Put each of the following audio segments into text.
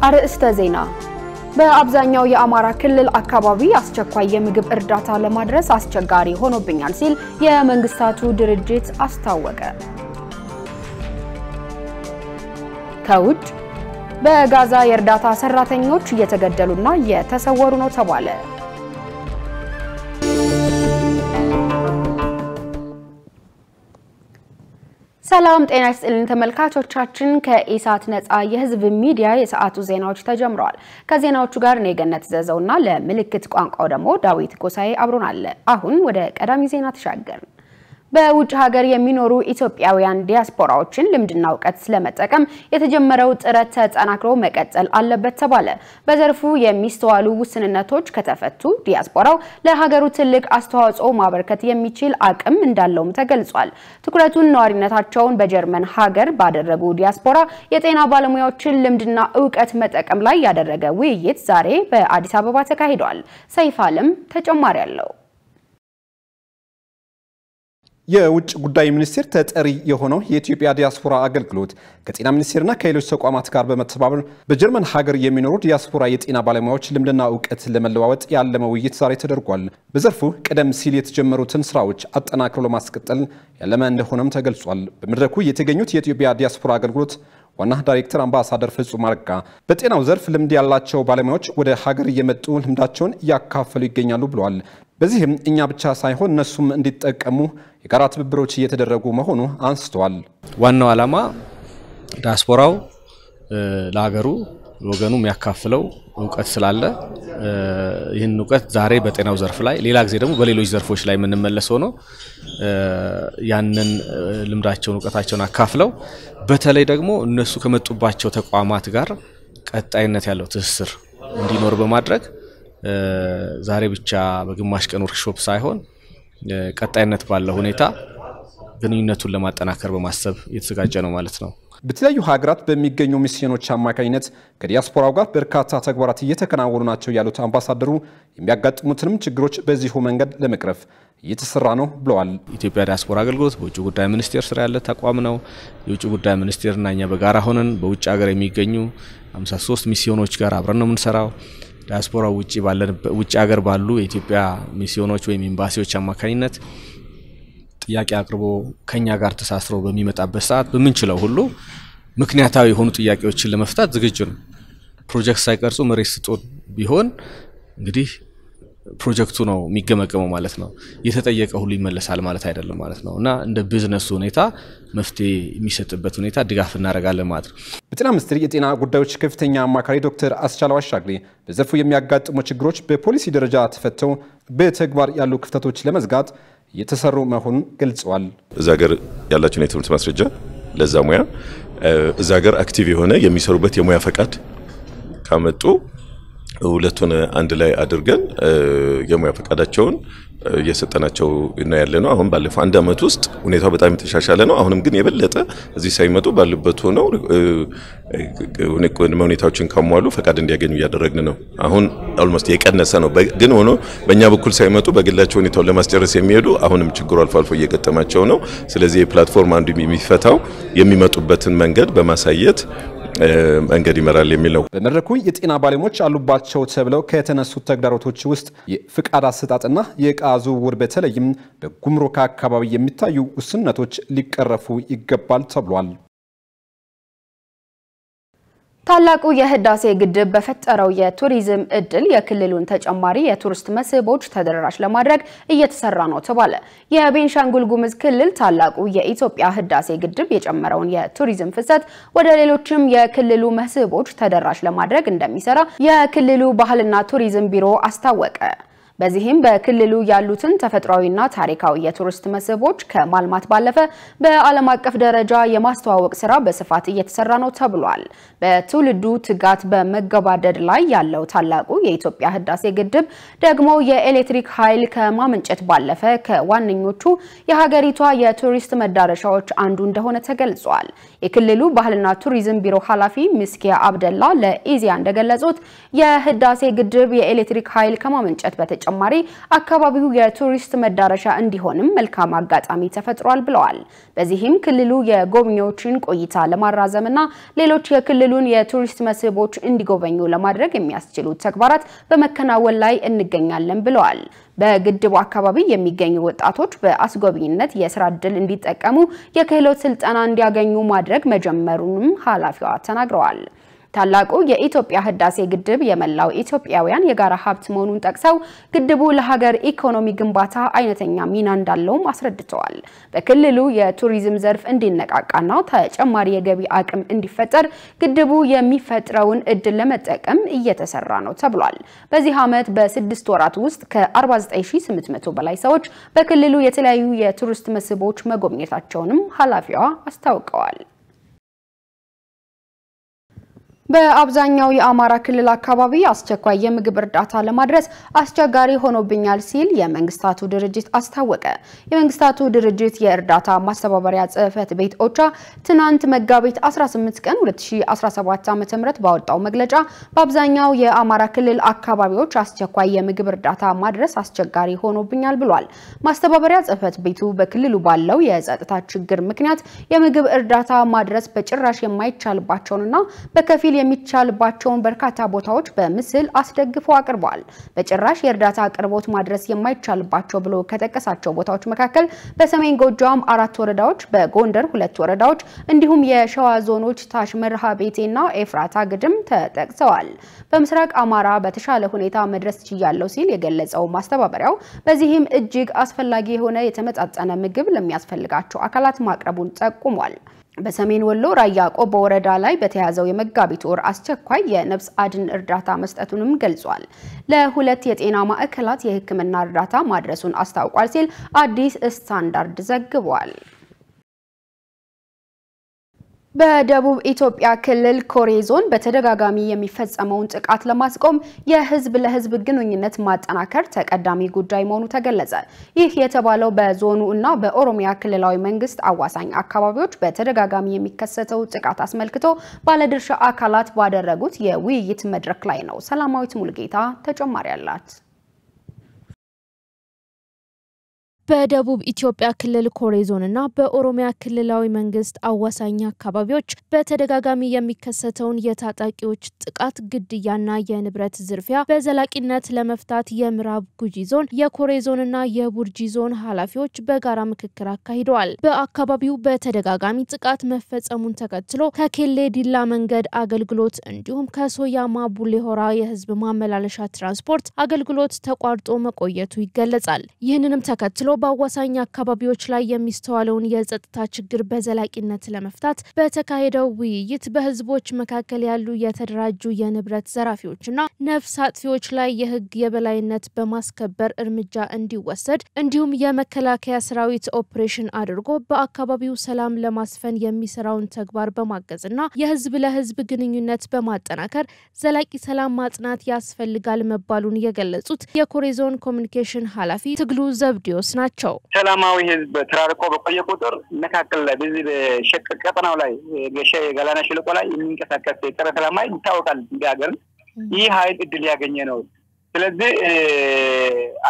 አርዕስተ ዜና በአብዛኛው የአማራ ክልል አካባቢ አስቸኳይ የምግብ እርዳታ ለማድረስ አስቸጋሪ ሆኖብኛል ሲል የመንግስታቱ ድርጅት አስታወቀ። ከውጭ በጋዛ የእርዳታ ሰራተኞች እየተገደሉና እየተሰወሩ ነው ተባለ። ሰላም ጤና ይስጥልን ተመልካቾቻችን ከኢሳት ነፃ የህዝብ ሚዲያ የሰዓቱ ዜናዎች ተጀምረዋል። ከዜናዎቹ ጋር እኔ ገነት ዘዘውና ለምልክት ቋንቋው ደግሞ ዳዊት ጎሳዬ አብሮናል። አሁን ወደ ቀዳሚ ዜና ተሻገርን። በውጭ ሀገር የሚኖሩ ኢትዮጵያውያን ዲያስፖራዎችን ልምድና ዕውቀት ስለመጠቀም የተጀመረው ጥረት ተጠናክሮ መቀጠል አለበት ተባለ። በዘርፉ የሚስተዋሉ ውስንነቶች ከተፈቱ ዲያስፖራው ለሀገሩ ትልቅ አስተዋጽኦ ማበርከት የሚችል አቅም እንዳለውም ተገልጿል። ትኩረቱን ነዋሪነታቸውን በጀርመን ሀገር ባደረጉ ዲያስፖራ የጤና ባለሙያዎችን ልምድና ዕውቀት መጠቀም ላይ ያደረገ ውይይት ዛሬ በአዲስ አበባ ተካሂዷል። ሰይፋለም ተጨማሪ አለው። የውጭ ጉዳይ ሚኒስቴር ተጠሪ የሆነው የኢትዮጵያ ዲያስፖራ አገልግሎት ከጤና ሚኒስቴርና ከሌሎች ተቋማት ጋር በመተባበር በጀርመን ሀገር የሚኖሩ ዲያስፖራ የጤና ባለሙያዎች ልምድና ዕውቀት ለመለዋወጥ ያለመ ውይይት ዛሬ ተደርጓል። በዘርፉ ቀደም ሲል የተጀመሩትን ስራዎች አጠናክሮ ለማስቀጠል ያለመ እንደሆነም ተገልጿል። በመድረኩ የተገኙት የኢትዮጵያ ዲያስፖራ አገልግሎት ዋና ዳይሬክተር አምባሳደር ፍጹም አረጋ በጤናው ዘርፍ ልምድ ያላቸው ባለሙያዎች ወደ ሀገር እየመጡ ልምዳቸውን እያካፈሉ ይገኛሉ ብለዋል። በዚህም እኛ ብቻ ሳይሆን እነሱም እንዲጠቀሙ የጋራ ትብብሮች እየተደረጉ መሆኑ አንስተዋል። ዋናው ዓላማ ዲያስፖራው ለሀገሩ ወገኑ የሚያካፍለው ዕውቀት ስላለ ይህን ዕውቀት ዛሬ በጤናው ዘርፍ ላይ ሌላ ጊዜ ደግሞ በሌሎች ዘርፎች ላይ የምንመለሰው ነው። ያንን ልምዳቸውን ዕውቀታቸውን አካፍለው በተለይ ደግሞ እነሱ ከመጡባቸው ተቋማት ጋር ቀጣይነት ያለው ትስስር እንዲኖር በማድረግ ዛሬ ብቻ በግማሽ ቀን ወርክሾፕ ሳይሆን ቀጣይነት ባለው ሁኔታ ግንኙነቱን ለማጠናከር በማሰብ የተዘጋጀ ነው ማለት ነው። በተለያዩ ሀገራት በሚገኙ ሚስዮኖች አማካኝነት ከዲያስፖራው ጋር በርካታ ተግባራት እየተከናወኑ ናቸው ያሉት አምባሳደሩ የሚያጋጥሙትንም ችግሮች በዚሁ መንገድ ለመቅረፍ እየተሰራ ነው ብለዋል። ኢትዮጵያ ዲያስፖራ አገልግሎት በውጭ ጉዳይ ሚኒስቴር ስር ያለ ተቋም ነው። የውጭ ጉዳይ ሚኒስቴርና እኛ በጋራ ሆነን በውጭ ሀገር የሚገኙ 53 ሚስዮኖች ጋር አብረን ነው የምንሰራው። ዲያስፖራ ውጭ ሀገር ባሉ የኢትዮጵያ ሚስዮኖች ወይም ኤምባሲዎች አማካኝነት ጥያቄ አቅርቦ ከኛ ጋር ተሳስሮ በሚመጣበት ሰዓት በመንችለው ሁሉ ምክንያታዊ የሆኑ ጥያቄዎችን ለመፍታት ዝግጁ ነው። ፕሮጀክት ሳይቀርጹ መሬት ስጡን ቢሆን እንግዲህ ፕሮጀክቱ ነው የሚገመገመው ማለት ነው። የተጠየቀ ሁሉ ይመለሳል ማለት አይደለም ማለት ነው እና እንደ ቢዝነስ ሁኔታ መፍትሄ የሚሰጥበት ሁኔታ ድጋፍ እናደርጋለን ማለት ነው። በጤና ሚኒስቴር የጤና ጉዳዮች ከፍተኛ አማካሪ ዶክተር አስቻለው አሻግሬ በዘርፉ የሚያጋጥሙ ችግሮች በፖሊሲ ደረጃ ተፈተው በተግባር ያሉ ክፍተቶች ለመዝጋት የተሰሩ መሆኑን ገልጸዋል። እዛ ሀገር ያላቸውን የትምህርት ማስረጃ ለዛ ሙያ እዛ ሀገር አክቲቭ የሆነ የሚሰሩበት የሙያ ፈቃድ ካመጡ ሁለቱን አንድ ላይ አድርገን የሙያ ፈቃዳቸውን እየሰጠናቸው እና ያለነው አሁን ባለፈው አንድ አመት ውስጥ ሁኔታው በጣም የተሻሻለ ነው። አሁንም ግን የበለጠ እዚህ ሳይመጡ ባሉበት ሆነው ሁኔታዎችን ካሟሉ ፈቃድ እንዲያገኙ እያደረግን ነው። አሁን ኦልሞስት የቀነሰ ነው ግን ሆኖ በእኛ በኩል ሳይመጡ በግላቸው ሁኔታውን ለማስጨረስ የሚሄዱ አሁንም ችግሩ አልፎ አልፎ እየገጠማቸው ነው። ስለዚህ የፕላትፎርም አንዱ የሚፈታው የሚመጡበትን መንገድ በማሳየት መንገድ ይመራል የሚል ነው። በመድረኩ የጤና ባለሙያዎች አሉባቸው ተብለው ከተነሱት ተግዳሮቶች ውስጥ የፍቃድ አሰጣጥና የዕቃ ዝውውር በተለይም በጉምሩክ አካባቢ የሚታዩ ውስንነቶች ሊቀረፉ ይገባል ተብሏል። ታላቁ የህዳሴ ግድብ በፈጠረው የቱሪዝም እድል የክልሉን ተጨማሪ የቱሪስት መስህቦች ተደራሽ ለማድረግ እየተሰራ ነው ተባለ። የቤንሻንጉል ጉሙዝ ክልል ታላቁ የኢትዮጵያ ህዳሴ ግድብ የጨመረውን የቱሪዝም ፍሰት ወደ ሌሎችም የክልሉ መስህቦች ተደራሽ ለማድረግ እንደሚሰራ የክልሉ ባህልና ቱሪዝም ቢሮ አስታወቀ። በዚህም በክልሉ ያሉትን ተፈጥሯዊና ታሪካዊ የቱሪስት መስህቦች ከማልማት ባለፈ በዓለም አቀፍ ደረጃ የማስተዋወቅ ስራ በስፋት እየተሰራ ነው ተብሏል። በትውልዱ ትጋት በመገባደድ ላይ ያለው ታላቁ የኢትዮጵያ ህዳሴ ግድብ ደግሞ የኤሌክትሪክ ኃይል ከማመንጨት ባለፈ ከዋነኞቹ የሀገሪቷ የቱሪስት መዳረሻዎች አንዱ እንደሆነ ተገልጿል። የክልሉ ባህልና ቱሪዝም ቢሮ ኃላፊ ምስኪያ አብደላ ለኢዜአ እንደገለጹት የህዳሴ ግድብ የኤሌክትሪክ ኃይል ከማመንጨት በተጨማሪ አካባቢው የቱሪስት መዳረሻ እንዲሆንም መልካም አጋጣሚ ተፈጥሯል ብለዋል። በዚህም ክልሉ የጎብኚዎችን ቆይታ ለማራዘምና ሌሎች የክልሉን የቱሪስት መስህቦች እንዲጎበኙ ለማድረግ የሚያስችሉ ተግባራት በመከናወን ላይ እንገኛለን ብለዋል። በግድቡ አካባቢ የሚገኙ ወጣቶች በአስጎብኝነት የስራ ዕድል እንዲጠቀሙ የክህሎት ስልጠና እንዲያገኙ ማድረግ መጀመሩንም ኃላፊዋ ተናግረዋል። ታላቁ የኢትዮጵያ ህዳሴ ግድብ የመላው ኢትዮጵያውያን የጋራ ሀብት መሆኑን ጠቅሰው ግድቡ ለሀገር ኢኮኖሚ ግንባታ አይነተኛ ሚና እንዳለው አስረድተዋል። በክልሉ የቱሪዝም ዘርፍ እንዲነቃቃና ተጨማሪ የገቢ አቅም እንዲፈጠር ግድቡ የሚፈጥረውን እድል ለመጠቀም እየተሰራ ነው ተብሏል። በዚህ ዓመት በ6 ወራት ውስጥ ከ49800 በላይ ሰዎች በክልሉ የተለያዩ የቱሪስት መስህቦች መጎብኘታቸውንም ኃላፊዋ አስታውቀዋል። በአብዛኛው የአማራ ክልል አካባቢ አስቸኳይ የምግብ እርዳታ ለማድረስ አስቸጋሪ ሆኖብኛል ሲል የመንግስታቱ ድርጅት አስታወቀ። የመንግስታቱ ድርጅት የእርዳታ ማስተባበሪያ ጽህፈት ቤት ኦቻ ትናንት መጋቢት 18 ቀን 2017 ዓ.ም ባወጣው መግለጫ በአብዛኛው የአማራ ክልል አካባቢዎች አስቸኳይ የምግብ እርዳታ ማድረስ አስቸጋሪ ሆኖብኛል ብሏል። ማስተባበሪያ ጽህፈት ቤቱ በክልሉ ባለው የጸጥታ ችግር ምክንያት የምግብ እርዳታ ማድረስ በጭራሽ የማይቻልባቸውንና በከፊል የሚቻልባቸውን በርካታ ቦታዎች በምስል አስደግፎ አቅርቧል። በጭራሽ የእርዳታ አቅርቦት ማድረስ የማይቻልባቸው ብሎ ከተቀሳቸው ቦታዎች መካከል በሰሜን ጎጃም 4 ወረዳዎች፣ በጎንደር 2 ወረዳዎች እንዲሁም የሸዋ ዞኖች ታሽመርሃ ቤቴና ኤፍራታ ግድም ተጠቅሰዋል። በምስራቅ አማራ በተሻለ ሁኔታ መድረስ ይችላል ሲል የገለጸው ማስተባበሪያው በዚህም እጅግ አስፈላጊ የሆነ የተመጣጠነ ምግብ ለሚያስፈልጋቸው አካላት ማቅረቡን ጠቁሟል። በሰሜን ወሎ ራያ ቆቦ ወረዳ ላይ በተያዘው የመጋቢት ወር አስቸኳይ የነፍስ አድን እርዳታ መስጠቱንም ገልጿል። ለ2 የጤና ማዕከላት የሕክምና እርዳታ ማድረሱን አስታውቋል ሲል አዲስ ስታንዳርድ ዘግቧል። በደቡብ ኢትዮጵያ ክልል ኮሬ ዞን በተደጋጋሚ የሚፈጸመውን ጥቃት ለማስቆም የህዝብ ለህዝብ ግንኙነት ማጠናከር ተቀዳሚ ጉዳይ መሆኑ ተገለጸ። ይህ የተባለው በዞኑ እና በኦሮሚያ ክልላዊ መንግስት አዋሳኝ አካባቢዎች በተደጋጋሚ የሚከሰተው ጥቃት አስመልክቶ ባለድርሻ አካላት ባደረጉት የውይይት መድረክ ላይ ነው። ሰላማዊት ሙልጌታ ተጨማሪ አላት። በደቡብ ኢትዮጵያ ክልል ኮሬ ዞንና በኦሮሚያ ክልላዊ መንግስት አዋሳኝ አካባቢዎች በተደጋጋሚ የሚከሰተውን የታጣቂዎች ጥቃት፣ ግድያና የንብረት ዝርፊያ በዘላቂነት ለመፍታት የምዕራብ ጉጂ ዞን፣ የኮሬ ዞንና የቡርጂ ዞን ኃላፊዎች በጋራ ምክክር አካሂደዋል። በአካባቢው በተደጋጋሚ ጥቃት መፈጸሙን ተከትሎ ከኬሌ ዲላ መንገድ አገልግሎት እንዲሁም ከሶያማ ቡሌ ሆራ የህዝብ ማመላለሻ ትራንስፖርት አገልግሎት ተቋርጦ መቆየቱ ይገለጻል። ይህንንም ተከትሎ በአዋሳኝ አካባቢዎች ላይ የሚስተዋለውን የጸጥታ ችግር በዘላቂነት ለመፍታት በተካሄደው ውይይት በህዝቦች መካከል ያሉ የተደራጁ የንብረት ዘራፊዎችና ነፍስ አጥፊዎች ላይ የህግ የበላይነት በማስከበር እርምጃ እንዲወሰድ እንዲሁም የመከላከያ ሰራዊት ኦፕሬሽን አድርጎ በአካባቢው ሰላም ለማስፈን የሚሰራውን ተግባር በማገዝና የህዝብ ለህዝብ ግንኙነት በማጠናከር ዘላቂ ሰላም ማጽናት ያስፈልጋል መባሉን የገለጹት የኮሬ ዞን ኮሙኒኬሽን ኃላፊ ትግሉ ዘብዲዮስ ናቸው። ሰላማዊ ህዝብ ተራርቆ በቆየ ቁጥር መካከል ላይ በዚህ በሸቀቅ ቀጠናው ላይ ገላና ሸለቆ ላይ የሚንቀሳቀስ ጸረ ሰላም ኃይል ይታወቃል። እንዲያገር ይህ ኃይል እድል ያገኘ ነው። ስለዚህ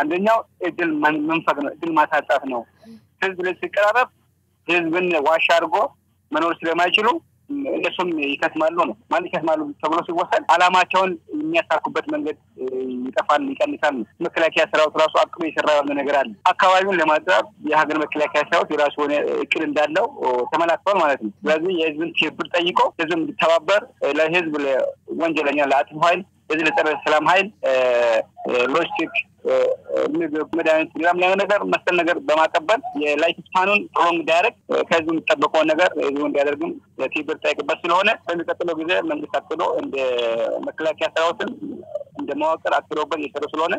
አንደኛው እድል መንፈግ ነው፣ እድል ማሳጣት ነው። ህዝብ ለሲቀራረብ ህዝብን ዋሻ አድርጎ መኖር ስለማይችሉ እነሱም ይከስማሉ ነው ማለት ይከስማሉ ተብሎ ሲወሰን አላማቸውን የሚያሳኩበት መንገድ ይጠፋል፣ ይቀንሳል። መከላከያ ሰራዊት ራሱ አቅሙ የሰራው ነገር አለ። አካባቢውን ለማጥራት የሀገር መከላከያ ሰራዊት የራሱ ሆነ እቅድ እንዳለው ተመላክቷል ማለት ነው። ስለዚህ የህዝብን ትብብር ጠይቆ ህዝብ እንዲተባበር ለህዝብ ወንጀለኛ ለአጥፊ ኃይል በዚህ ለጸረ ሰላም ኃይል ሎጂስቲክ መድኃኒት ግራም ላይ ነገር መሰል ነገር በማቀበል የላይፍ ስፓኑን ፕሮንግ ዳይሬክት ከዚህ የሚጠበቀው ነገር እዚሁ እንዲያደርግም ትብብር ጠይቅበት ስለሆነ በሚቀጥለው ጊዜ መንግስት አቅዶ እንደ መከላከያ ሰራዊትን እንደ መዋቅር አቅዶበት እየሰሩ ስለሆነ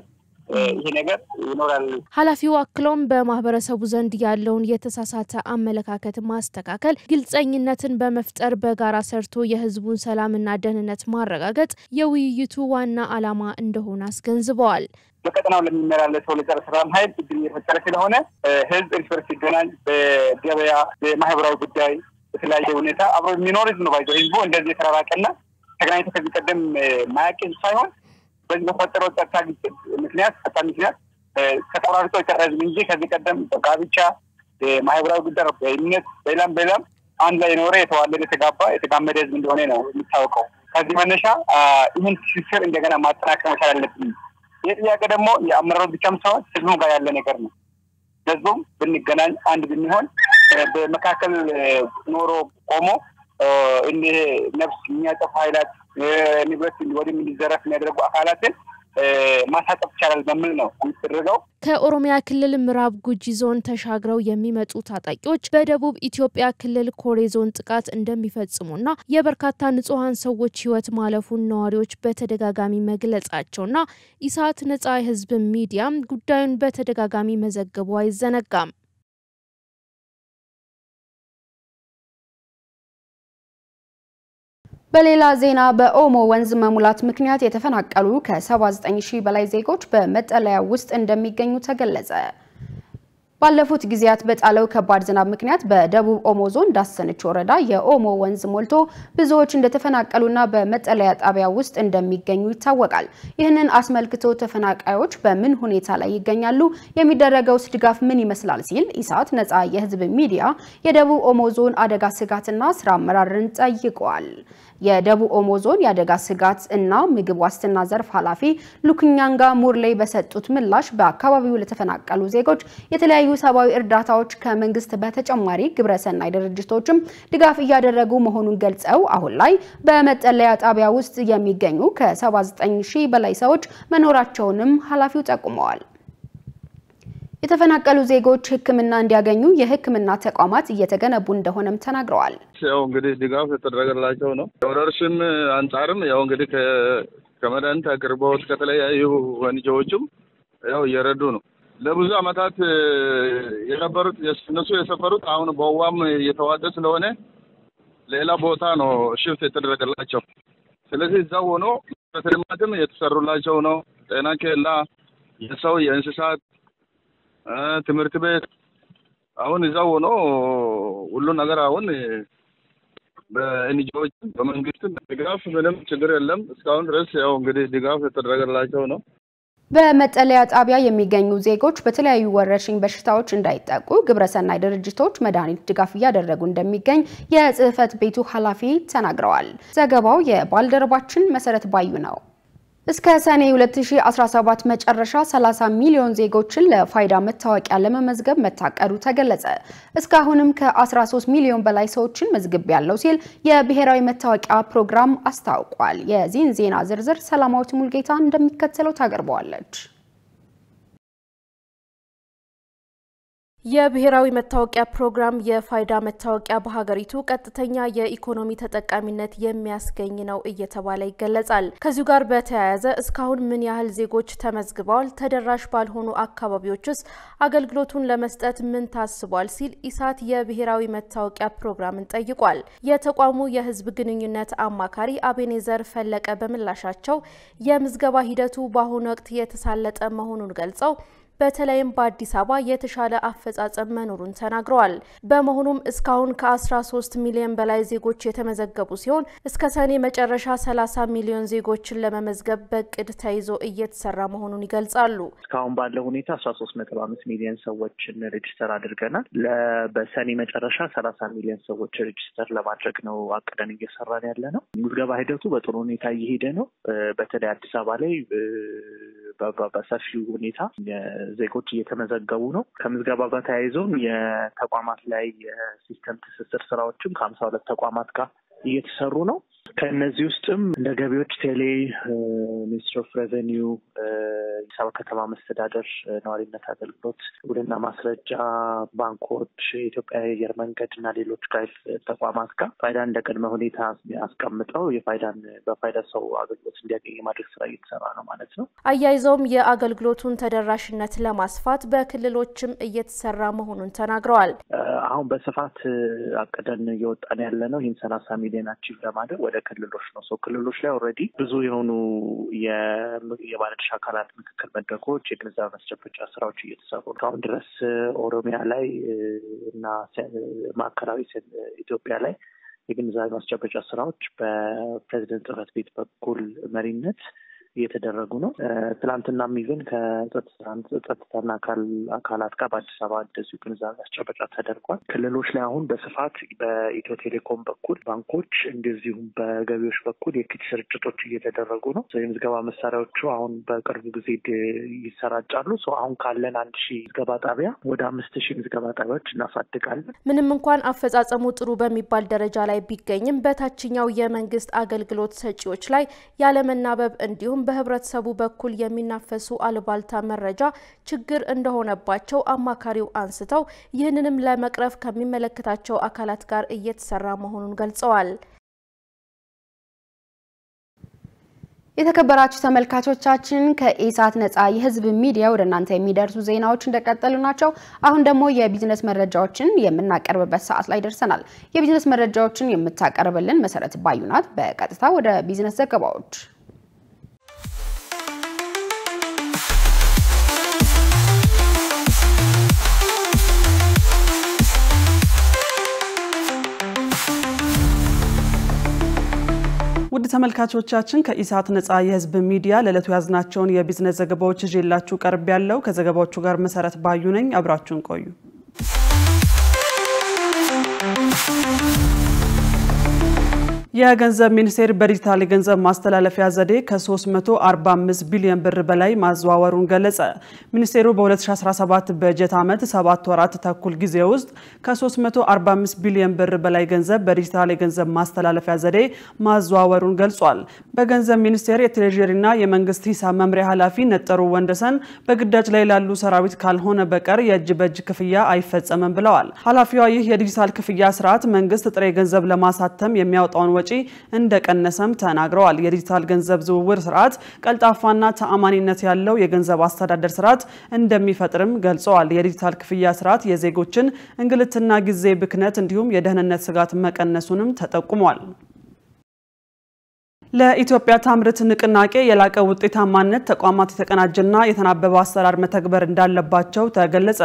ይሄ ነገር ይኖራል። ኃላፊው አክሎም በማህበረሰቡ ዘንድ ያለውን የተሳሳተ አመለካከት ማስተካከል፣ ግልጸኝነትን በመፍጠር በጋራ ሰርቶ የህዝቡን ሰላምና ደህንነት ማረጋገጥ የውይይቱ ዋና ዓላማ እንደሆነ አስገንዝበዋል። በቀጠናው ለሚመላለሰው ለጸረ ሰላም ኃይል እድል እየፈጠረ ስለሆነ ህዝብ እርስ በርስ ሲገናኝ በገበያ በማህበራዊ ጉዳይ በተለያየ ሁኔታ አብሮ የሚኖር ህዝብ ነው። ህዝቡ እንደዚህ የተራራቀና ተገናኝቶ ከዚህ ቀደም ማያውቅ ሳይሆን በዚህ በፈጠረው ጸጥታ ግጭት ምክንያት ከተቆራርጦ የተረዘ እንጂ ከዚህ ቀደም በጋብቻ ማህበራዊ ጉዳይ በእምነት በላም አንድ ላይ ኖረ የተዋለደ የተጋመደ ህዝብ እንደሆነ ነው የሚታወቀው። ከዚህ መነሻ ይህን ትስስር እንደገና ማጠናከር መቻል አለብን። ይህ ጥያቄ ደግሞ የአመራሮች ብቻም ሳይሆን ህዝቡ ጋር ያለ ነገር ነው። ህዝቡም ብንገናኝ አንድ ብንሆን በመካከል ኖሮ ቆሞ እነዚህ ነፍስ የሚያጠፉ ኃይላት ንብረት ወደም እንዲዘረፍ የሚያደርጉ አካላትን ማሳጠፍ ይቻላል በሚል ነው የሚደረገው። ከኦሮሚያ ክልል ምዕራብ ጉጂ ዞን ተሻግረው የሚመጡ ታጣቂዎች በደቡብ ኢትዮጵያ ክልል ኮሬ ዞን ጥቃት እንደሚፈጽሙና የበርካታ ንጹሃን ሰዎች ህይወት ማለፉን ነዋሪዎች በተደጋጋሚ መግለጻቸውና ኢሳት ነጻ የህዝብ ሚዲያ ጉዳዩን በተደጋጋሚ መዘገቡ አይዘነጋም። በሌላ ዜና በኦሞ ወንዝ መሙላት ምክንያት የተፈናቀሉ ከ79000 በላይ ዜጎች በመጠለያ ውስጥ እንደሚገኙ ተገለጸ። ባለፉት ጊዜያት በጣለው ከባድ ዝናብ ምክንያት በደቡብ ኦሞ ዞን ዳሰነች ወረዳ የኦሞ ወንዝ ሞልቶ ብዙዎች እንደተፈናቀሉና በመጠለያ ጣቢያ ውስጥ እንደሚገኙ ይታወቃል። ይህንን አስመልክቶ ተፈናቃዮች በምን ሁኔታ ላይ ይገኛሉ? የሚደረገው ድጋፍ ምን ይመስላል? ሲል ኢሳት ነጻ የህዝብ ሚዲያ የደቡብ ኦሞ ዞን አደጋ ስጋትና ስራ አመራርን ጠይቋል። የደቡብ ኦሞ ዞን የአደጋ ስጋት እና ምግብ ዋስትና ዘርፍ ኃላፊ ሉክኛንጋ ሙርሌ በሰጡት ምላሽ በአካባቢው ለተፈናቀሉ ዜጎች የተለያዩ ሰብአዊ እርዳታዎች ከመንግስት በተጨማሪ ግብረሰናይ ድርጅቶችም ድጋፍ እያደረጉ መሆኑን ገልጸው አሁን ላይ በመጠለያ ጣቢያ ውስጥ የሚገኙ ከ79000 በላይ ሰዎች መኖራቸውንም ኃላፊው ጠቁመዋል። የተፈናቀሉ ዜጎች ህክምና እንዲያገኙ የህክምና ተቋማት እየተገነቡ እንደሆነም ተናግረዋል። ያው እንግዲህ ድጋፍ የተደረገላቸው ነው። ወረርሽኝ አንጻርም ያው እንግዲህ ከመድኃኒት አቅርቦት ከተለያዩ ወንጀዎችም ያው እየረዱ ነው። ለብዙ አመታት የነበሩት እነሱ የሰፈሩት አሁን በዋም እየተዋጠ ስለሆነ ሌላ ቦታ ነው ሽፍት የተደረገላቸው። ስለዚህ እዛው ሆኖ በተለማትም የተሰሩላቸው ነው። ጤና ኬላ፣ የሰው የእንስሳት ትምህርት ቤት አሁን እዛው ሆኖ ሁሉ ነገር አሁን በኤንጂኦዎች በመንግስት ድጋፍ ምንም ችግር የለም። እስካሁን ድረስ ያው እንግዲህ ድጋፍ የተደረገላቸው ነው። በመጠለያ ጣቢያ የሚገኙ ዜጎች በተለያዩ ወረርሽኝ በሽታዎች እንዳይጠቁ ግብረሰናይ ድርጅቶች መድኃኒት ድጋፍ እያደረጉ እንደሚገኝ የጽህፈት ቤቱ ኃላፊ ተናግረዋል። ዘገባው የባልደረባችን መሰረት ባዩ ነው። እስከ ሰኔ 2017 መጨረሻ 30 ሚሊዮን ዜጎችን ለፋይዳ መታወቂያ ለመመዝገብ መታቀዱ ተገለጸ። እስካሁንም ከ13 ሚሊዮን በላይ ሰዎችን መዝገብ ያለው ሲል የብሔራዊ መታወቂያ ፕሮግራም አስታውቋል። የዚህን ዜና ዝርዝር ሰላማዊት ሙልጌታ እንደሚከተለው ታቀርበዋለች። የብሔራዊ መታወቂያ ፕሮግራም የፋይዳ መታወቂያ በሀገሪቱ ቀጥተኛ የኢኮኖሚ ተጠቃሚነት የሚያስገኝ ነው እየተባለ ይገለጻል። ከዚሁ ጋር በተያያዘ እስካሁን ምን ያህል ዜጎች ተመዝግበዋል? ተደራሽ ባልሆኑ አካባቢዎችስ አገልግሎቱን ለመስጠት ምን ታስቧል? ሲል ኢሳት የብሔራዊ መታወቂያ ፕሮግራምን ጠይቋል። የተቋሙ የህዝብ ግንኙነት አማካሪ አቤኔዘር ፈለቀ በምላሻቸው የምዝገባ ሂደቱ በአሁኑ ወቅት የተሳለጠ መሆኑን ገልጸው በተለይም በአዲስ አበባ የተሻለ አፈጻጸም መኖሩን ተናግረዋል። በመሆኑም እስካሁን ከ13 ሚሊዮን በላይ ዜጎች የተመዘገቡ ሲሆን እስከ ሰኔ መጨረሻ 30 ሚሊዮን ዜጎችን ለመመዝገብ በእቅድ ተይዞ እየተሰራ መሆኑን ይገልጻሉ። እስካሁን ባለው ሁኔታ 13.5 ሚሊዮን ሰዎችን ሬጅስተር አድርገናል። በሰኔ መጨረሻ 30 ሚሊዮን ሰዎች ሬጅስተር ለማድረግ ነው አቅደን እየሰራን ያለ ነው። ምዝገባ ሂደቱ በጥሩ ሁኔታ እየሄደ ነው። በተለይ አዲስ አበባ ላይ በሰፊው ሁኔታ ዜጎች እየተመዘገቡ ነው። ከምዝገባ ጋር ተያይዞም የተቋማት ላይ የሲስተም ትስስር ስራዎችም ከ52 ተቋማት ጋር እየተሰሩ ነው። ከነዚህ ውስጥም እንደ ገቢዎች፣ ቴሌ፣ ሚኒስትሪ ኦፍ ሬቨኒው፣ አዲስ አበባ ከተማ መስተዳደር ነዋሪነት አገልግሎት፣ ውልና ማስረጃ፣ ባንኮች፣ የኢትዮጵያ አየር መንገድ እና ሌሎች ጋር ተቋማት ጋር ፋይዳን እንደ ቅድመ ሁኔታ አስቀምጠው በፋይዳ ሰው አገልግሎት እንዲያገኝ ማድረግ ስራ እየተሰራ ነው ማለት ነው። አያይዘውም የአገልግሎቱን ተደራሽነት ለማስፋት በክልሎችም እየተሰራ መሆኑን ተናግረዋል። አሁን በስፋት አቅደን እየወጣን ያለ ነው። ይህን 30 ሚሊዮን አቺቭ ለማድረግ ወደ ክልሎች ነው። ክልሎች ላይ ኦልሬዲ ብዙ የሆኑ የባለድርሻ አካላት ምክክር መድረኮች፣ የግንዛቤ ማስጨበጫ ስራዎች እየተሰሩ ነው። አሁን ድረስ ኦሮሚያ ላይ እና ማዕከላዊ ኢትዮጵያ ላይ የግንዛቤ ማስጨበጫ ስራዎች በፕሬዝዳንት ጽሕፈት ቤት በኩል መሪነት እየተደረጉ ነው። ትላንትና ሚቭን ከጸጥታና አካላት ጋር በአዲስ አበባ እንደዚሁ ግንዛቤ ማስጨበጫ ተደርጓል። ክልሎች ላይ አሁን በስፋት በኢትዮ ቴሌኮም በኩል ባንኮች እንደዚሁም በገቢዎች በኩል የኪት ስርጭቶች እየተደረጉ ነው። የምዝገባ መሳሪያዎቹ አሁን በቅርቡ ጊዜ ይሰራጫሉ። አሁን ካለን 1000 ምዝገባ ጣቢያ ወደ 5000 ምዝገባ ጣቢያዎች እናሳድጋለን። ምንም እንኳን አፈጻጸሙ ጥሩ በሚባል ደረጃ ላይ ቢገኝም በታችኛው የመንግስት አገልግሎት ሰጪዎች ላይ ያለመናበብ እንዲሁም በህብረተሰቡ በኩል የሚናፈሱ አልባልታ መረጃ ችግር እንደሆነባቸው አማካሪው አንስተው ይህንንም ለመቅረፍ ከሚመለከታቸው አካላት ጋር እየተሰራ መሆኑን ገልጸዋል። የተከበራችሁ ተመልካቾቻችን ከኢሳት ነጻ የህዝብ ሚዲያ ወደ እናንተ የሚደርሱ ዜናዎች እንደቀጠሉ ናቸው። አሁን ደግሞ የቢዝነስ መረጃዎችን የምናቀርብበት ሰዓት ላይ ደርሰናል። የቢዝነስ መረጃዎችን የምታቀርብልን መሰረት ባዩናት። በቀጥታ ወደ ቢዝነስ ዘገባዎች ውድ ተመልካቾቻችን ከኢሳት ነጻ የህዝብ ሚዲያ ለለቱ ያዝናቸውን የቢዝነስ ዘገባዎች ይዤላችሁ ቀርብ ያለው ከዘገባዎቹ ጋር መሰረት ባዩ ነኝ። አብራችሁን ቆዩ። የገንዘብ ሚኒስቴር በዲጂታል ገንዘብ ማስተላለፊያ ዘዴ ከ345 ቢሊዮን ብር በላይ ማዘዋወሩን ገለጸ። ሚኒስቴሩ በ2017 በጀት ዓመት 7 ወራት ተኩል ጊዜ ውስጥ ከ345 ቢሊዮን ብር በላይ ገንዘብ በዲጂታል ገንዘብ ማስተላለፊያ ዘዴ ማዘዋወሩን ገልጿል። በገንዘብ ሚኒስቴር የትሬጀሪና የመንግስት ሂሳብ መምሪያ ኃላፊ ነጠሩ ወንደሰን በግዳጅ ላይ ላሉ ሰራዊት ካልሆነ በቀር የእጅ በእጅ ክፍያ አይፈጸምም ብለዋል። ኃላፊዋ ይህ የዲጂታል ክፍያ ስርዓት መንግስት ጥሬ ገንዘብ ለማሳተም የሚያወጣውን ወጪ እንደቀነሰም ተናግረዋል። የዲጂታል ገንዘብ ዝውውር ስርዓት ቀልጣፋና ተአማኒነት ያለው የገንዘብ አስተዳደር ስርዓት እንደሚፈጥርም ገልጸዋል። የዲጂታል ክፍያ ስርዓት የዜጎችን እንግልትና ጊዜ ብክነት እንዲሁም የደህንነት ስጋት መቀነሱንም ተጠቁሟል። ለኢትዮጵያ ታምርት ንቅናቄ የላቀ ውጤታማነት ተቋማት የተቀናጀና የተናበበ አሰራር መተግበር እንዳለባቸው ተገለጸ።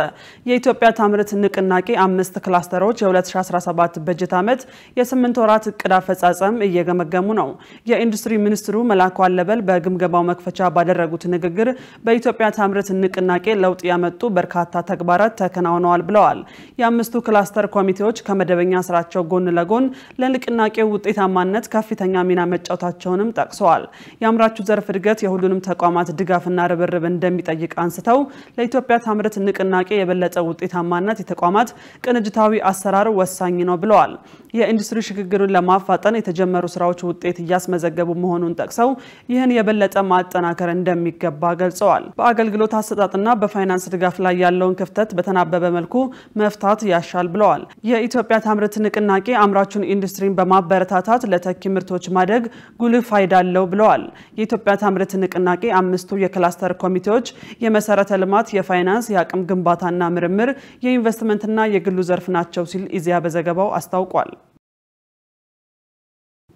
የኢትዮጵያ ታምርት ንቅናቄ 5 ክላስተሮች የ2017 በጀት ዓመት የ8 ወራት እቅድ አፈጻጸም እየገመገሙ ነው። የኢንዱስትሪ ሚኒስትሩ መላኩ አለበል በግምገማው መክፈቻ ባደረጉት ንግግር በኢትዮጵያ ታምርት ንቅናቄ ለውጥ ያመጡ በርካታ ተግባራት ተከናውነዋል ብለዋል። የአምስቱ ክላስተር ኮሚቴዎች ከመደበኛ ስራቸው ጎን ለጎን ለንቅናቄው ውጤታማነት ከፍተኛ ሚና መጫወታቸውንም ጠቅሰዋል። የአምራቹ ዘርፍ እድገት የሁሉንም ተቋማት ድጋፍና ርብርብ እንደሚጠይቅ አንስተው ለኢትዮጵያ ታምርት ንቅናቄ የበለጠ ውጤታማነት የተቋማት ቅንጅታዊ አሰራር ወሳኝ ነው ብለዋል። የኢንዱስትሪ ሽግግሩን ለማፋጠን የተጀመሩ ስራዎች ውጤት እያስመዘገቡ መሆኑን ጠቅሰው ይህን የበለጠ ማጠናከር እንደሚገባ ገልጸዋል። በአገልግሎት አሰጣጥና በፋይናንስ ድጋፍ ላይ ያለውን ክፍተት በተናበበ መልኩ መፍታት ያሻል ብለዋል። የኢትዮጵያ ታምርት ንቅናቄ አምራቹን ኢንዱስትሪን በማበረታታት ለተኪ ምርቶች ማደግ ጉልህ ፋይዳ አለው ብለዋል። የኢትዮጵያ ታምርት ንቅናቄ 5ቱ የክላስተር ኮሚቴዎች የመሰረተ ልማት፣ የፋይናንስ፣ የአቅም ግንባታና ምርምር፣ የኢንቨስትመንትና የግሉ ዘርፍ ናቸው ሲል ኢዜአ በዘገባው አስታውቋል።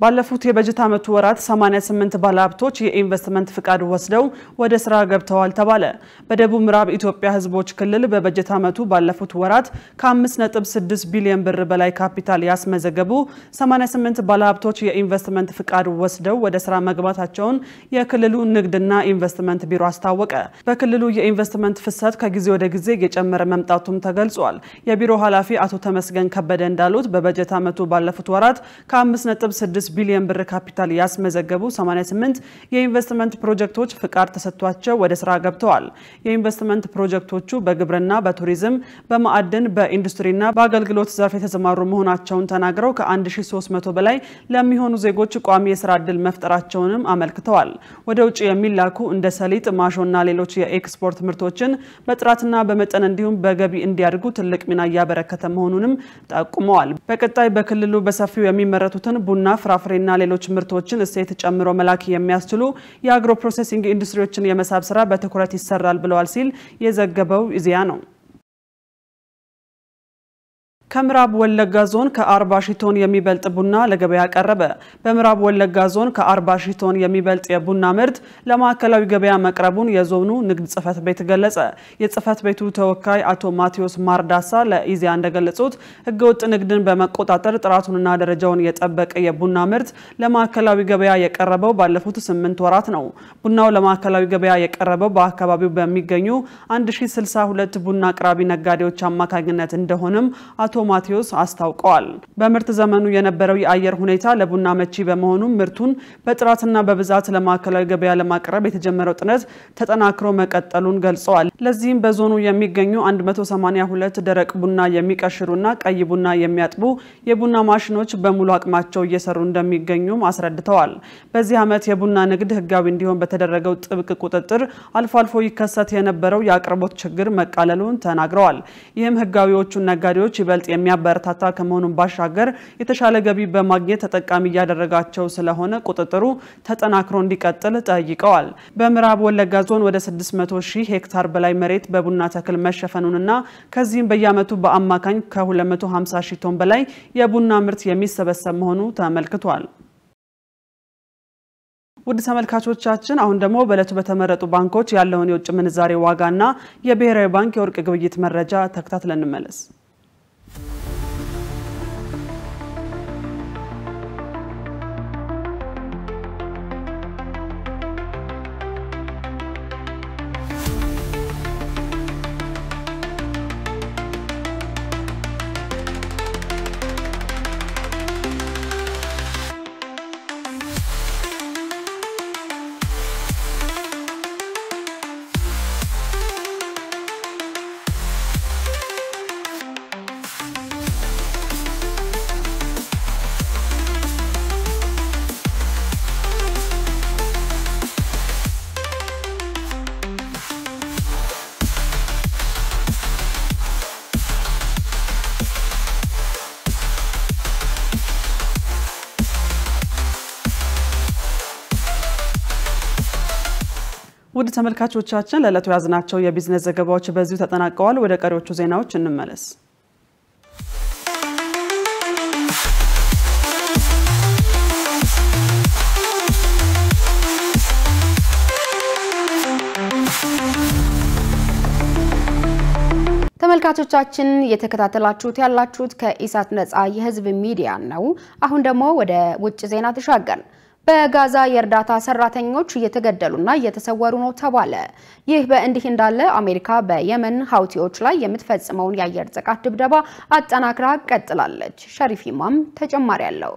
ባለፉት የበጀት ዓመቱ ወራት 88 ባለሀብቶች የኢንቨስትመንት ፍቃድ ወስደው ወደ ስራ ገብተዋል ተባለ። በደቡብ ምዕራብ ኢትዮጵያ ህዝቦች ክልል በበጀት ዓመቱ ባለፉት ወራት ከ5.6 ቢሊዮን ብር በላይ ካፒታል ያስመዘገቡ 88 ባለሀብቶች የኢንቨስትመንት ፍቃድ ወስደው ወደ ስራ መግባታቸውን የክልሉ ንግድና ኢንቨስትመንት ቢሮ አስታወቀ። በክልሉ የኢንቨስትመንት ፍሰት ከጊዜ ወደ ጊዜ እየጨመረ መምጣቱም ተገልጿል። የቢሮ ኃላፊ አቶ ተመስገን ከበደ እንዳሉት በበጀት ዓመቱ ባለፉት ወራት ከ5.6 ቢሊዮን ብር ካፒታል ያስመዘገቡ 88 የኢንቨስትመንት ፕሮጀክቶች ፍቃድ ተሰጥቷቸው ወደ ስራ ገብተዋል። የኢንቨስትመንት ፕሮጀክቶቹ በግብርና፣ በቱሪዝም፣ በማዕድን፣ በኢንዱስትሪና በአገልግሎት ዘርፍ የተሰማሩ መሆናቸውን ተናግረው ከ1300 በላይ ለሚሆኑ ዜጎች ቋሚ የስራ ዕድል መፍጠራቸውንም አመልክተዋል። ወደ ውጭ የሚላኩ እንደ ሰሊጥ፣ ማሾና ሌሎች የኤክስፖርት ምርቶችን በጥራትና በመጠን እንዲሁም በገቢ እንዲያድጉ ትልቅ ሚና እያበረከተ መሆኑንም ጠቁመዋል። በቀጣይ በክልሉ በሰፊው የሚመረቱትን ቡና፣ ፍራፍሬና ሌሎች ምርቶችን እሴት ጨምሮ መላክ የሚያስችሉ የአግሮ ፕሮሰሲንግ ኢንዱስትሪዎችን የመሳብ ስራ በትኩረት ይሰራል ብለዋል ሲል የዘገበው ኢዜአ ነው። ከምዕራብ ወለጋ ዞን ከ40 ሺህ ቶን የሚበልጥ ቡና ለገበያ ቀረበ። በምዕራብ ወለጋ ዞን ከ40 ሺህ ቶን የሚበልጥ የቡና ምርት ለማዕከላዊ ገበያ መቅረቡን የዞኑ ንግድ ጽሕፈት ቤት ገለጸ። የጽሕፈት ቤቱ ተወካይ አቶ ማቴዎስ ማርዳሳ ለኢዜአ እንደገለጹት ህገወጥ ንግድን በመቆጣጠር ጥራቱንና ደረጃውን የጠበቀ የቡና ምርት ለማዕከላዊ ገበያ የቀረበው ባለፉት 8 ወራት ነው። ቡናው ለማዕከላዊ ገበያ የቀረበው በአካባቢው በሚገኙ 1062 ቡና አቅራቢ ነጋዴዎች አማካኝነት እንደሆነም አቶ ማቴዎስ አስታውቀዋል። በምርት ዘመኑ የነበረው የአየር ሁኔታ ለቡና መቺ በመሆኑ ምርቱን በጥራትና በብዛት ለማዕከላዊ ገበያ ለማቅረብ የተጀመረው ጥረት ተጠናክሮ መቀጠሉን ገልጸዋል። ለዚህም በዞኑ የሚገኙ 182 ደረቅ ቡና የሚቀሽሩና ቀይ ቡና የሚያጥቡ የቡና ማሽኖች በሙሉ አቅማቸው እየሰሩ እንደሚገኙም አስረድተዋል። በዚህ ዓመት የቡና ንግድ ህጋዊ እንዲሆን በተደረገው ጥብቅ ቁጥጥር አልፎ አልፎ ይከሰት የነበረው የአቅርቦት ችግር መቃለሉን ተናግረዋል። ይህም ህጋዊዎቹን ነጋዴዎች ይበልጥ የሚያበረታታ ከመሆኑን ባሻገር የተሻለ ገቢ በማግኘት ተጠቃሚ ያደረጋቸው ስለሆነ ቁጥጥሩ ተጠናክሮ እንዲቀጥል ጠይቀዋል። በምዕራብ ወለጋ ዞን ወደ 600,000 ሄክታር በላይ መሬት በቡና ተክል መሸፈኑንና ከዚህም በየዓመቱ በአማካኝ ከ250,000 ቶን በላይ የቡና ምርት የሚሰበሰብ መሆኑ ተመልክቷል። ውድ ተመልካቾቻችን አሁን ደግሞ በእለቱ በተመረጡ ባንኮች ያለውን የውጭ ምንዛሬ ዋጋና የብሔራዊ ባንክ የወርቅ ግብይት መረጃ ተከታትለን እንመለስ። ውድ ተመልካቾቻችን ለዕለቱ ያዝናቸው የቢዝነስ ዘገባዎች በዚሁ ተጠናቀዋል። ወደ ቀሪዎቹ ዜናዎች እንመለስ። ተመልካቾቻችን የተከታተላችሁት ያላችሁት ከኢሳት ነጻ የህዝብ ሚዲያ ነው። አሁን ደግሞ ወደ ውጭ ዜና ተሻገርን። በጋዛ የእርዳታ ሰራተኞች እየተገደሉና እየተሰወሩ ነው ተባለ። ይህ በእንዲህ እንዳለ አሜሪካ በየመን ሀውቲዎች ላይ የምትፈጽመውን የአየር ጥቃት ድብደባ አጠናክራ ቀጥላለች። ሸሪፍ ኢማም ተጨማሪ አለው።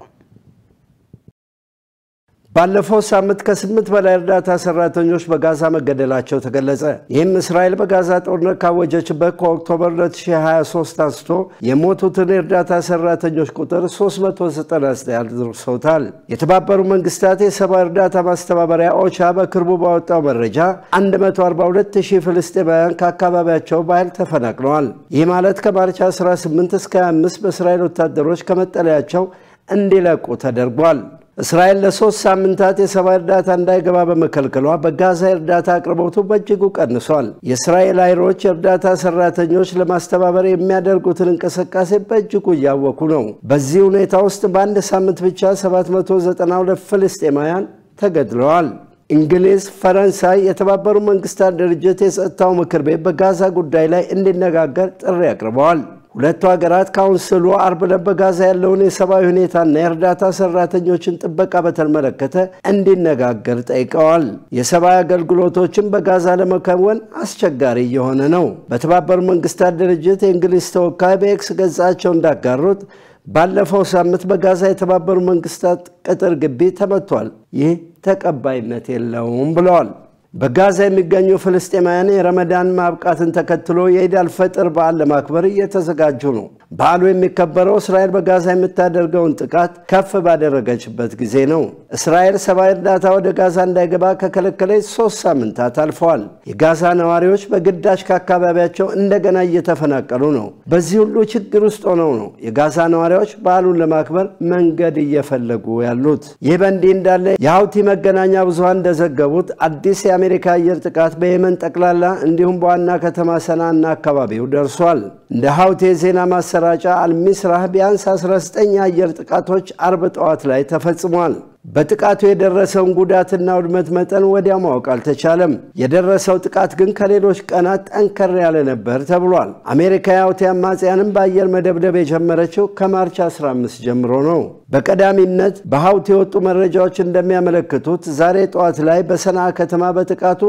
ባለፈው ሳምንት ከ8 በላይ እርዳታ ሰራተኞች በጋዛ መገደላቸው ተገለጸ። ይህም እስራኤል በጋዛ ጦርነት ካወጀችበት ከኦክቶበር 2023 አንስቶ የሞቱትን የእርዳታ ሰራተኞች ቁጥር 399 ደርሶታል። የተባበሩት መንግስታት የሰብአዊ እርዳታ ማስተባበሪያ ኦቻ በቅርቡ ባወጣው መረጃ 142,000 ፍልስጤማውያን ከአካባቢያቸው በኃይል ተፈናቅለዋል። ይህ ማለት ከማርች 18 እስከ 25 በእስራኤል ወታደሮች ከመጠለያቸው እንዲለቁ ተደርጓል። እስራኤል ለ3 ሳምንታት የሰብአዊ እርዳታ እንዳይገባ በመከልከሏ በጋዛ የእርዳታ አቅርቦቱ በእጅጉ ቀንሷል። የእስራኤል ኃይሎች የእርዳታ ሰራተኞች ለማስተባበር የሚያደርጉትን እንቅስቃሴ በእጅጉ እያወኩ ነው። በዚህ ሁኔታ ውስጥ በአንድ ሳምንት ብቻ 792 ፍልስጤማውያን ተገድለዋል። እንግሊዝ፣ ፈረንሳይ፣ የተባበሩት መንግስታት ድርጅት የጸጥታው ምክር ቤት በጋዛ ጉዳይ ላይ እንዲነጋገር ጥሪ አቅርበዋል። ሁለቱ ሀገራት ካውንስሉ አርብ ዕለት በጋዛ ያለውን የሰብአዊ ሁኔታና የእርዳታ ሰራተኞችን ጥበቃ በተመለከተ እንዲነጋገር ጠይቀዋል። የሰብአዊ አገልግሎቶችን በጋዛ ለመከወን አስቸጋሪ እየሆነ ነው። በተባበሩት መንግስታት ድርጅት የእንግሊዝ ተወካይ በኤክስ ገጻቸው እንዳጋሩት ባለፈው ሳምንት በጋዛ የተባበሩት መንግስታት ቅጥር ግቢ ተመቷል። ይህ ተቀባይነት የለውም ብለዋል። በጋዛ የሚገኙ ፍልስጤማውያን የረመዳን ማብቃትን ተከትሎ የኢድ አልፈጥር በዓል ለማክበር እየተዘጋጁ ነው። በዓሉ የሚከበረው እስራኤል በጋዛ የምታደርገውን ጥቃት ከፍ ባደረገችበት ጊዜ ነው። እስራኤል ሰብአዊ እርዳታ ወደ ጋዛ እንዳይገባ ከከለከለች 3 ሳምንታት አልፈዋል። የጋዛ ነዋሪዎች በግዳጅ ከአካባቢያቸው እንደገና እየተፈናቀሉ ነው። በዚህ ሁሉ ችግር ውስጥ ሆነው ነው የጋዛ ነዋሪዎች በዓሉን ለማክበር መንገድ እየፈለጉ ያሉት። ይህ በእንዲህ እንዳለ የሀውቲ መገናኛ ብዙሃን እንደዘገቡት አዲስ የአሜሪካ አየር ጥቃት በየመን ጠቅላላ እንዲሁም በዋና ከተማ ሰናና አካባቢው ደርሷል። እንደ ሀውቲ ዜና ማሰራጫ አልሚስራህ ቢያንስ 19 የአየር ጥቃቶች አርብ ጠዋት ላይ ተፈጽሟል። በጥቃቱ የደረሰውን ጉዳትና ውድመት መጠን ወዲያው ማወቅ አልተቻለም። የደረሰው ጥቃት ግን ከሌሎች ቀናት ጠንከር ያለ ነበር ተብሏል። አሜሪካ የሀውቲ አማጽያንን በአየር መደብደብ የጀመረችው ከማርች 15 ጀምሮ ነው። በቀዳሚነት በሀውቲ የወጡ መረጃዎች እንደሚያመለክቱት ዛሬ ጠዋት ላይ በሰንዓ ከተማ በጥቃቱ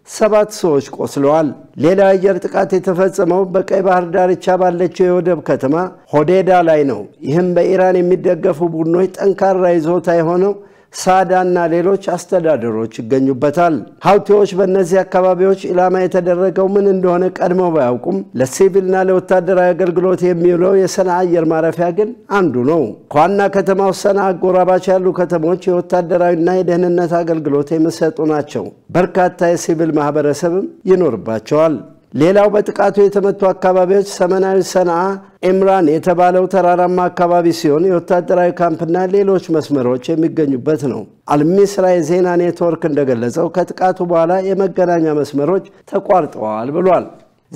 7 ሰዎች ቆስለዋል። ሌላ አየር ጥቃት የተፈጸመው በቀይ ባህር ዳርቻ ባለችው የወደብ ከተማ ሆዴዳ ላይ ነው። ይህም በኢራን የሚደገፉ ቡድኖች ጠንካራ ይዞታ የሆነው ሳዳና ሌሎች አስተዳደሮች ይገኙበታል። ሀውቲዎች በእነዚህ አካባቢዎች ኢላማ የተደረገው ምን እንደሆነ ቀድመው ባያውቁም ለሲቪልና ለወታደራዊ አገልግሎት የሚውለው የሰንዓ አየር ማረፊያ ግን አንዱ ነው። ከዋና ከተማው ሰንዓ አጎራባች ያሉ ከተሞች የወታደራዊና የደህንነት አገልግሎት የሚሰጡ ናቸው። በርካታ የሲቪል ማህበረሰብም ይኖርባቸዋል። ሌላው በጥቃቱ የተመቱ አካባቢዎች ሰሜናዊ ሰንዓ ኢምራን የተባለው ተራራማ አካባቢ ሲሆን የወታደራዊ ካምፕና ሌሎች መስመሮች የሚገኙበት ነው። አልሚስራ የዜና ኔትወርክ እንደገለጸው ከጥቃቱ በኋላ የመገናኛ መስመሮች ተቋርጠዋል ብሏል።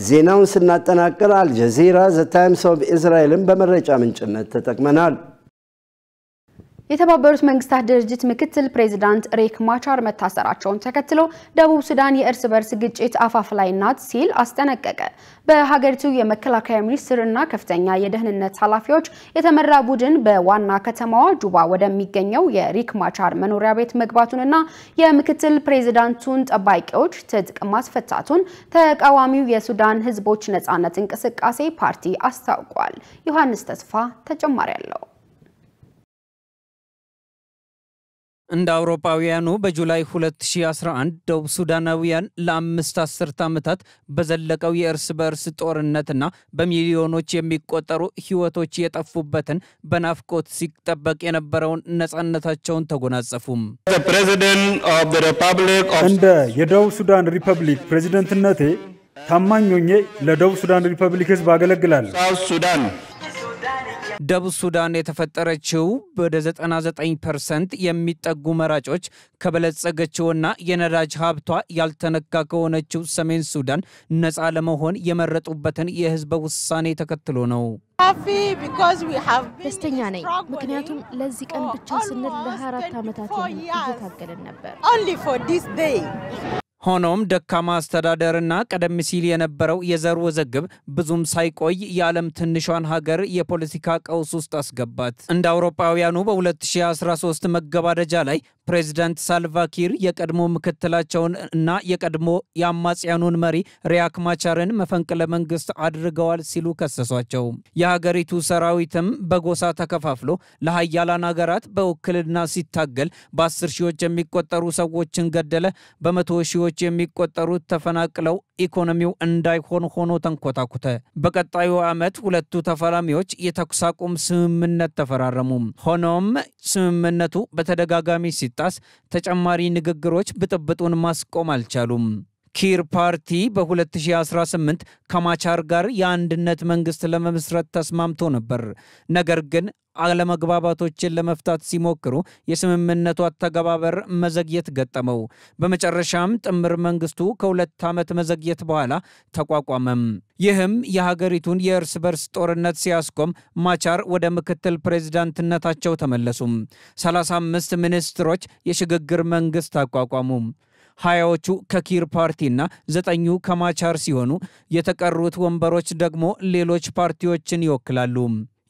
ዜናውን ስናጠናቅር አልጀዚራ፣ ዘ ታይምስ ኦፍ እስራኤልን በመረጃ ምንጭነት ተጠቅመናል። የተባበሩት መንግስታት ድርጅት ምክትል ፕሬዝዳንት ሪክ ማቻር መታሰራቸውን ተከትሎ ደቡብ ሱዳን የእርስ በርስ ግጭት አፋፍ ላይ ናት ሲል አስጠነቀቀ። በሀገሪቱ የመከላከያ ሚኒስትርና ከፍተኛ የደህንነት ኃላፊዎች የተመራ ቡድን በዋና ከተማዋ ጁባ ወደሚገኘው የሪክ ማቻር መኖሪያ ቤት መግባቱንና የምክትል ፕሬዝዳንቱን ጠባቂዎች ትጥቅ ማስፈታቱን ተቃዋሚው የሱዳን ህዝቦች ነጻነት እንቅስቃሴ ፓርቲ አስታውቋል። ዮሐንስ ተስፋ ተጨማሪ አለው። እንደ አውሮፓውያኑ በጁላይ 2011 ደቡብ ሱዳናውያን ለ5 አስርት ዓመታት በዘለቀው የእርስ በርስ ጦርነትና በሚሊዮኖች የሚቆጠሩ ህይወቶች የጠፉበትን በናፍቆት ሲጠበቅ የነበረውን ነጻነታቸውን ተጎናጸፉም። እንደ የደቡብ ሱዳን ሪፐብሊክ ፕሬዝዳንትነቴ ታማኝ ሆኜ ለደቡብ ሱዳን ሪፐብሊክ ህዝብ አገለግላለሁ። ደቡብ ሱዳን የተፈጠረችው ወደ 99% የሚጠጉ መራጮች ከበለጸገችውና የነዳጅ ሀብቷ ያልተነካ ከሆነችው ሰሜን ሱዳን ነፃ ለመሆን የመረጡበትን የህዝብ ውሳኔ ተከትሎ ነው። ደስተኛ ነኝ፣ ምክንያቱም ለዚህ ቀን ብቻ ስንል ለ24 ዓመታት እየታገልን ነበር። ሆኖም ደካማ አስተዳደርና ቀደም ሲል የነበረው የዘር ውዝግብ ብዙም ሳይቆይ የዓለም ትንሿን ሀገር የፖለቲካ ቀውስ ውስጥ አስገባት። እንደ አውሮፓውያኑ በ2013 መገባደጃ ላይ ፕሬዝዳንት ሳልቫኪር የቀድሞ ምክትላቸውን እና የቀድሞ የአማጽያኑን መሪ ሪያክ ማቻርን መፈንቅለ መንግስት አድርገዋል ሲሉ ከሰሷቸው። የሀገሪቱ ሰራዊትም በጎሳ ተከፋፍሎ ለሀያላን ሀገራት በውክልና ሲታገል በ10 ሺዎች የሚቆጠሩ ሰዎችን ገደለ። በ100 ሺዎች የሚቆጠሩት ተፈናቅለው ኢኮኖሚው እንዳይሆን ሆኖ ተንኮታኩተ። በቀጣዩ ዓመት ሁለቱ ተፋላሚዎች የተኩስ አቁም ስምምነት ተፈራረሙ። ሆኖም ስምምነቱ በተደጋጋሚ ሲጣስ ተጨማሪ ንግግሮች ብጥብጡን ማስቆም አልቻሉም። ኪር ፓርቲ በ2018 ከማቻር ጋር የአንድነት መንግስት ለመመስረት ተስማምቶ ነበር። ነገር ግን አለመግባባቶችን ለመፍታት ሲሞክሩ የስምምነቱ አተገባበር መዘግየት ገጠመው። በመጨረሻም ጥምር መንግስቱ ከ2 ዓመት መዘግየት በኋላ ተቋቋመም። ይህም የሀገሪቱን የእርስ በርስ ጦርነት ሲያስቆም ማቻር ወደ ምክትል ፕሬዝዳንትነታቸው ተመለሱ። 35 ሚኒስትሮች የሽግግር መንግስት አቋቋሙ። 20ዎቹ ከኪር ፓርቲና 9ኙ ከማቻር ሲሆኑ የተቀሩት ወንበሮች ደግሞ ሌሎች ፓርቲዎችን ይወክላሉ።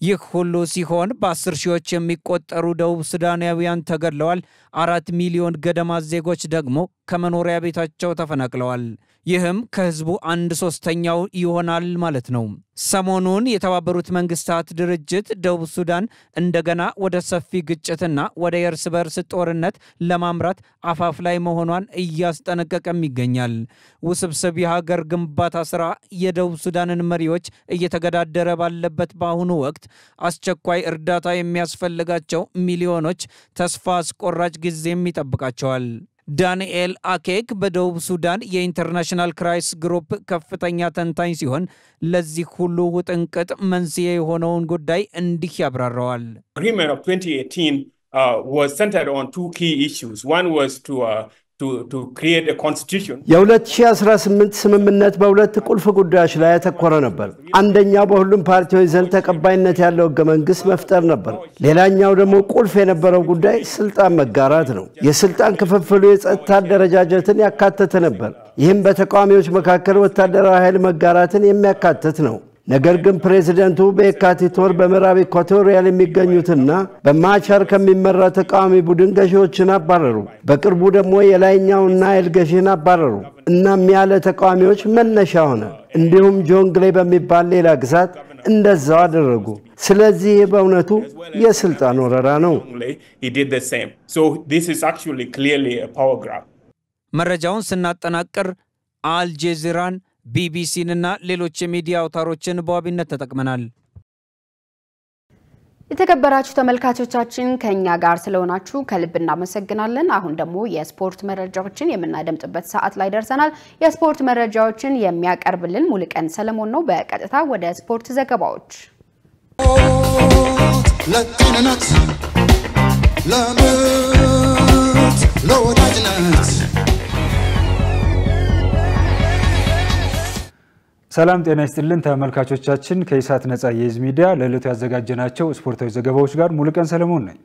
ይህ ሁሉ ሲሆን በ10 ሺዎች የሚቆጠሩ ደቡብ ሱዳናውያን ተገድለዋል። 4 ሚሊዮን ገደማ ዜጎች ደግሞ ከመኖሪያ ቤታቸው ተፈናቅለዋል። ይህም ከህዝቡ 1/3 ይሆናል ማለት ነው። ሰሞኑን የተባበሩት መንግስታት ድርጅት ደቡብ ሱዳን እንደገና ወደ ሰፊ ግጭትና ወደ የእርስ በርስ ጦርነት ለማምራት አፋፍ ላይ መሆኗን እያስጠነቀቀም ይገኛል። ውስብስብ የሀገር ግንባታ ስራ የደቡብ ሱዳንን መሪዎች እየተገዳደረ ባለበት በአሁኑ ወቅት አስቸኳይ እርዳታ የሚያስፈልጋቸው ሚሊዮኖች ተስፋ አስቆራጭ ጊዜም ይጠብቃቸዋል። ዳንኤል አኬክ በደቡብ ሱዳን የኢንተርናሽናል ክራይሲስ ግሩፕ ከፍተኛ ተንታኝ ሲሆን ለዚህ ሁሉ ውጥንቅጥ መንስኤ የሆነውን ጉዳይ እንዲህ ያብራራዋል። Agreement of 2018 was centered on 2 key issues. One was to to create a constitution. የ2018 ስምምነት በሁለት ቁልፍ ጉዳዮች ላይ ያተኮረ ነበር። አንደኛው በሁሉም ፓርቲዎች ዘንድ ተቀባይነት ያለው ህገ መንግስት መፍጠር ነበር። ሌላኛው ደግሞ ቁልፍ የነበረው ጉዳይ ስልጣን መጋራት ነው። የስልጣን ክፍፍሉ የጸጥታ አደረጃጀትን ያካተተ ነበር። ይህም በተቃዋሚዎች መካከል ወታደራዊ ኃይል መጋራትን የሚያካትት ነው። ነገር ግን ፕሬዝዳንቱ በየካቲት ወር በምዕራብ ኢኳቶሪያል የሚገኙትና በማቻር ከሚመራ ተቃዋሚ ቡድን ገዢዎችን አባረሩ። በቅርቡ ደግሞ የላይኛውና ናይል ገዢን አባረሩ። እናም ያለ ተቃዋሚዎች መነሻ ሆነ። እንዲሁም ጆንግሌ በሚባል ሌላ ግዛት እንደዛው አደረጉ። ስለዚህ በእውነቱ የስልጣን ወረራ ነው። መረጃውን ስናጠናቅር አልጀዚራን ቢቢሲንና ሌሎች የሚዲያ አውታሮችን በዋቢነት ተጠቅመናል። የተከበራችሁ ተመልካቾቻችን ከኛ ጋር ስለሆናችሁ ከልብ እናመሰግናለን። አሁን ደግሞ የስፖርት መረጃዎችን የምናደምጥበት ሰዓት ላይ ደርሰናል። የስፖርት መረጃዎችን የሚያቀርብልን ሙሉቀን ሰለሞን ነው። በቀጥታ ወደ ስፖርት ዘገባዎች ለጥነናት ለምት ለወዳጅነት ሰላም ጤና ይስጥልን ተመልካቾቻችን ከኢሳት ነጻ የህዝብ ሚዲያ ለዕለቱ ያዘጋጀናቸው ስፖርታዊ ዘገባዎች ጋር ሙሉቀን ሰለሞን ነኝ።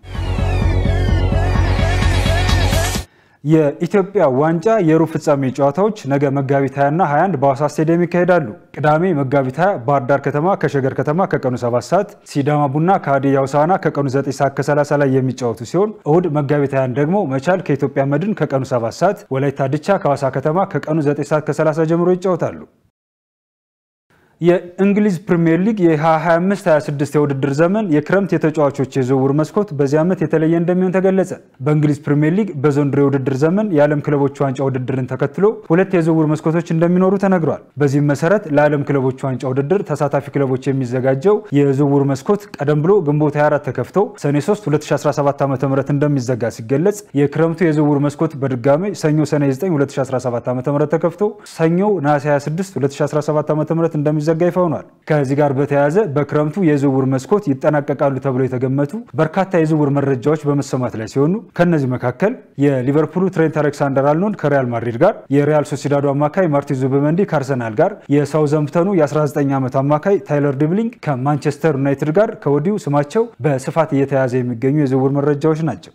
የኢትዮጵያ ዋንጫ የሩብ ፍጻሜ ጨዋታዎች ነገ መጋቢት 20 እና 21 በሐዋሳ ስቴዲየም ይካሄዳሉ። ቅዳሜ መጋቢት 20 ባህር ዳር ከተማ ከሸገር ከተማ ከቀኑ 7 ሰዓት፣ ሲዳማ ቡና ከሀዲያ ሆሳዕና ከቀኑ 9 ሰዓት ከ30 ላይ የሚጫወቱ ሲሆን እሁድ መጋቢት 21 ደግሞ መቻል ከኢትዮጵያ መድን ከቀኑ 7 ሰዓት፣ ወላይታ ድቻ ከሐዋሳ ከተማ ከቀኑ 9 ሰዓት ከ30 ጀምሮ ይጫወታሉ። የእንግሊዝ ፕሪሚየር ሊግ የ2025-26 የውድድር ዘመን የክረምት የተጫዋቾች የዝውውር መስኮት በዚህ ዓመት የተለየ እንደሚሆን ተገለጸ። በእንግሊዝ ፕሪሚየር ሊግ በዘንድሮ የውድድር ዘመን የዓለም ክለቦች ዋንጫ ውድድርን ተከትሎ ሁለት የዝውውር መስኮቶች እንደሚኖሩ ተነግሯል። በዚህም መሰረት ለዓለም ክለቦች ዋንጫ ውድድር ተሳታፊ ክለቦች የሚዘጋጀው የዝውውር መስኮት ቀደም ብሎ ግንቦት 24 ተከፍቶ ሰኔ 3 2017 ዓ.ም እንደሚዘጋ ሲገለጽ፣ የክረምቱ የዝውውር መስኮት በድጋሚ ሰኞ ሰኔ 9 2017 ዓ.ም ተከፍቶ ሰኞ ነሐሴ 26 2017 ዓ.ም እንደሚዘጋ ይፋውናል። ከዚህ ጋር በተያያዘ በክረምቱ የዝውውር መስኮት ይጠናቀቃሉ ተብሎ የተገመቱ በርካታ የዝውውር መረጃዎች በመሰማት ላይ ሲሆኑ ከነዚህ መካከል የሊቨርፑሉ ትሬንት አሌክሳንደር-አርኖልድ ከሪያል ማድሪድ ጋር፣ የሪያል ሶሲዳዱ አማካይ ማርቲን ዙቢሜንዲ ከአርሰናል ጋር፣ የሳውዛምፕተኑ የ19 ዓመት አማካይ ታይለር ዲብሊንግ ከማንቸስተር ዩናይትድ ጋር ከወዲሁ ስማቸው በስፋት እየተያዘ የሚገኙ የዝውውር መረጃዎች ናቸው።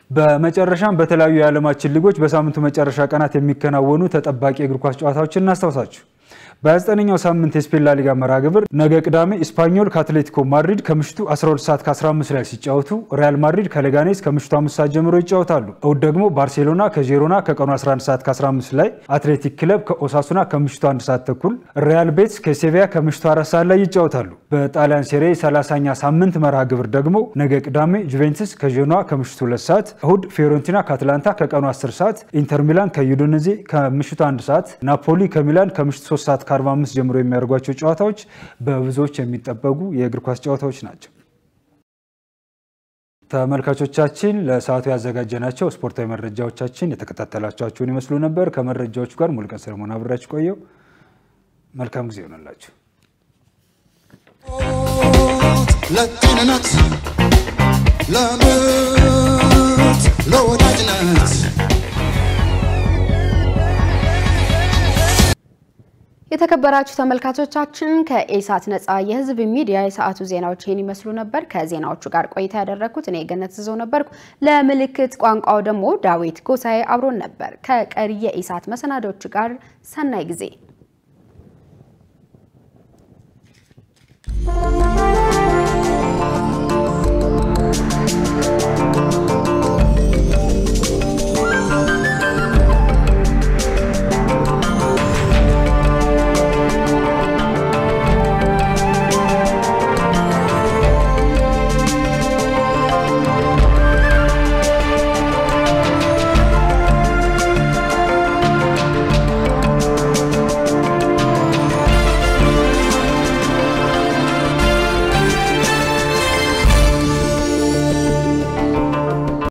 በመጨረሻም በተለያዩ የዓለማችን ሊጎች በሳምንቱ መጨረሻ ቀናት የሚከናወኑ ተጠባቂ የእግር ኳስ ጨዋታዎችን እናስታውሳችሁ። በ9ኛው ሳምንት የስፔን ላሊጋ መርሃ ግብር ነገ ቅዳሜ ስፓኞል ከአትሌቲኮ ማድሪድ ከምሽቱ 12 ሰዓት ከ15 ላይ ሲጫወቱ ሪያል ማድሪድ ከሌጋኔስ ከምሽቱ 5 ሰዓት ጀምሮ ይጫወታሉ። እሁድ ደግሞ ባርሴሎና ከጄሮና ከቀኑ 11 ሰዓት ከ15 ላይ፣ አትሌቲክ ክለብ ከኦሳሱና ከምሽቱ 1 ሰዓት ተኩል፣ ሪያል ቤትስ ከሴቪያ ከምሽቱ 4 ሰዓት ላይ ይጫወታሉ። በጣሊያን ሴሪ 30ኛ ሳምንት መርሃ ግብር ደግሞ ነገ ቅዳሜ ጁቬንቱስ ከጄኖዋ ከምሽቱ 2 ሰዓት፣ እሁድ ፊዮረንቲና ከአትላንታ ከቀኑ 10 ሰዓት፣ ኢንተር ሚላን ከዩዲኔዜ ከምሽቱ 1 ሰዓት፣ ናፖሊ ከሚላን ከምሽቱ 3 ሰዓት ከ45 ጀምሮ የሚያደርጓቸው ጨዋታዎች በብዙዎች የሚጠበቁ የእግር ኳስ ጨዋታዎች ናቸው። ተመልካቾቻችን ለሰዓቱ ያዘጋጀናቸው ስፖርታዊ መረጃዎቻችን የተከታተላችኋቸውን ይመስሉ ነበር። ከመረጃዎቹ ጋር ሙሉቀን ሰለሞን አብራችሁ ቆየው። መልካም ጊዜ ይሆንላችሁ። ለጥነናት ለምት ለወዳጅነት የተከበራችሁ ተመልካቾቻችን ከኢሳት ነጻ የህዝብ ሚዲያ የሰዓቱ ዜናዎች ይህን ይመስሉ ነበር። ከዜናዎቹ ጋር ቆይታ ያደረኩት እኔ ገነት ዘዘው ነበርኩ። ለምልክት ቋንቋው ደግሞ ዳዊት ጎሳዬ አብሮን ነበር። ከቀሪ የኢሳት መሰናዶች ጋር ሰናይ ጊዜ